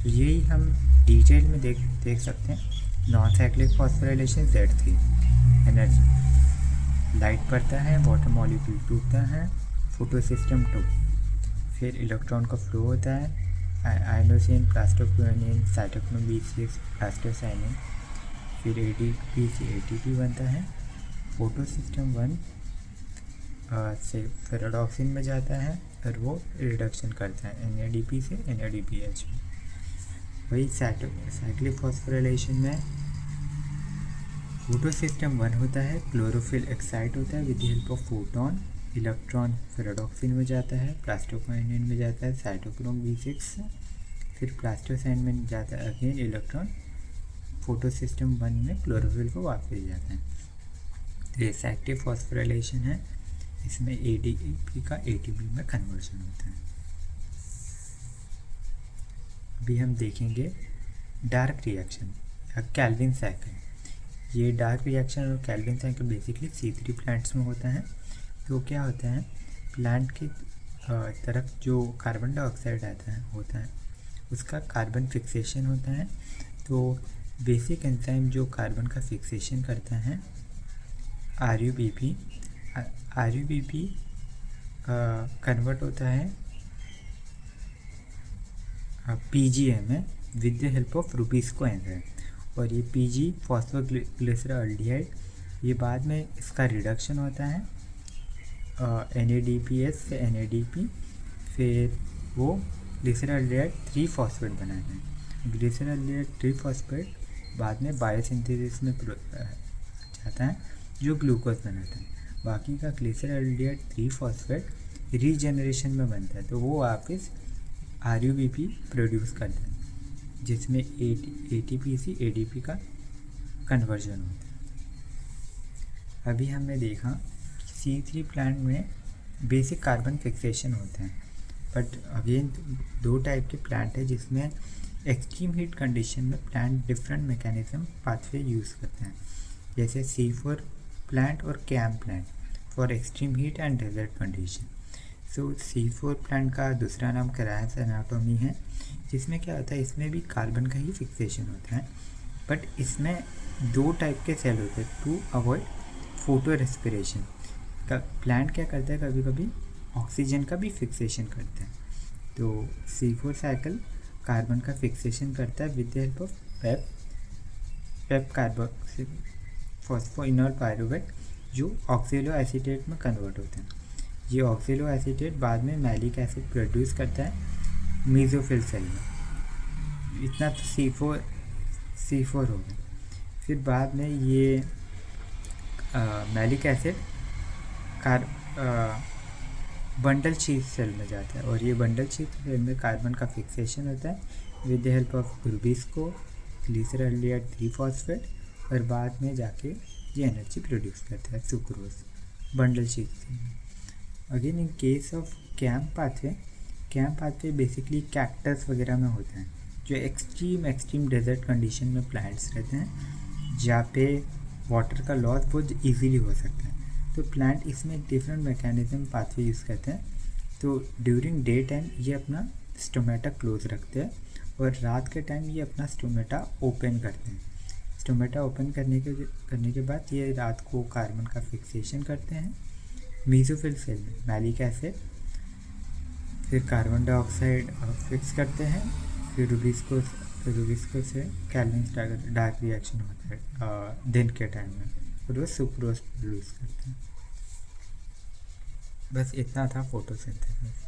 तो यही हम डिटेल में देख सकते हैं। Non cyclic phosphorylation Z3 energy, light पड़ता है, वाटर मॉलिक्यूल टूटता है, फोटोसिस्टम 2, फिर इलेक्ट्रॉन का फ्लो होता है, आयनोसिन, प्लास्टोक्वेनिन, साइटोक्रोम B6, प्लास्टोसाइनिन, फिर ADP से ATP बनता है, फोटोसिस्टम 1 से फेरोडॉक्सिन में जाता है और वो रिडक्शन करता है NADP से NADPH में। वही साइक्लिक फॉस्फोराइलेशन में फोटोसिस्टम 1 होता है, क्लोरोफिल एक्साइट होता है with the help of photon, electron ferredoxin में जाता है, प्लास्टोक्वानिन में जाता है, साइटोक्रोम B6, फिर प्लास्टोसाइन में जाता है अगेन इलेक्ट्रॉन, फोटोसिस्टम 1 में क्लोरोफिल को वापस जाता है। तो ये एक्टिव फॉस्फोराइलेशन है, इसमें ADP का ATP में कन्वर्जन होता है। अभी हम देखेंगे डार्क रिएक्शन या कैल्विन साइकिल। ये डार्क रिएक्शन और Calvin cycle basically C3 plants में होता है। तो क्या होता है, प्लांट की तरफ जो कार्बन डाइऑक्साइड होता है उसका कार्बन फिक्सेशन होता है। तो बेसिक एंजाइम जो कार्बन का फिक्सेशन करता है RUBP कन्वर्ट होता है PGA में with the help of Rubisco enzyme, और ये PG फॉस्फोग्लिसरॉल्डिहाइड, ये बाद में इसका रिडक्शन होता है NADPH से NADP, फिर वो ग्लिसरॉल्डिहाइड 3 फॉस्फेट बनाते हैं। ग्लिसरॉल्डिहाइड 3 फॉस्फेट बाद में बायोसिंथेसिस में जाता है जो ग्लूकोज बनाता है। बाकी का ग्लिसरॉल्डिहाइड 3 फॉस्फेट रीजनरेशन में बनता है, तो वो वापस RUBP प्रोड्यूस करता है जिसमें ATP से ADP का कन्वर्जन होता है। अभी हमने देखा C3 प्लांट में बेसिक कार्बन फिक्सेशन होते हैं, बट अगेन 2 टाइप के प्लांट है जिसमें एक्सट्रीम हीट कंडीशन में plant different mechanism pathway use करते हैं, जैसे C4 प्लांट और CAM plant for extreme heat and desert condition. So C4 plant का दूसरा नाम करायस एनाटोमी है, जिसमें क्या होता है, इसमें भी कार्बन का ही फिक्सेशन होता है, बट इसमें 2 टाइप के सेल होते हैं to avoid photorespiration. Plant क्या करता है, कभी कभी ऑक्सीजन का भी फिक्सेशन करता है। तो C4 साइकिल कार्बन का फिक्सेशन करता है with the help of Pep carboxyl phosphoenol pyruvate जो ऑक्सीलो एसीटेट में कन्वर्ट होते हैं। ये ऑक्सीलो एसीटेट बाद में मैलिक एसिड प्रोड्यूस करता है मीजोफिल सेल में। इतना तो C4 हो गया। फिर बाद में ये malic acid bundle sheath cell में जाता है, और ये बंडल शीथ सेल में कार्बन का फिक्सेशन होता है with the help of RuBisCO, glyceraldehyde 3 phosphate, और बाद में जाके ये एनर्जी प्रोड्यूस करता है सुक्रोज बंडल शीथ सेल में। Again in case of CAM pathway basically cactus वगैरह में होता है, जो एक्सट्रीम डेजर्ट कंडीशन में प्लांट्स रहते हैं जहाँ पे वाटर का लॉस बहुत इजीली हो सकता है। तो प्लांट इसमें डिफरेंट मैकेनिज्म पाथवे यूज़ करते हैं। तो ड्यूरिंग डे टाइम ये अपना स्टोमेटा क्लोज रखते हैं, और रात के टाइम ये अपना स्टोमेटा ओपन करते हैं। स्टोमेटा ओपन करने के बाद ये रात को कार्बन का फिक्सेशन करते हैं मीजोफिल सेल में मैलिक एसिड, फिर कार्बन डाइऑक्साइड फिक्स करते हैं, फिर रुबिस्को से कैल्विन डार्क रिएक्शन होता है दिन के टाइम में, और वो सुक्रोज प्रोड्यूस करते हैं। बस इतना था फोटोसिंथेसिस।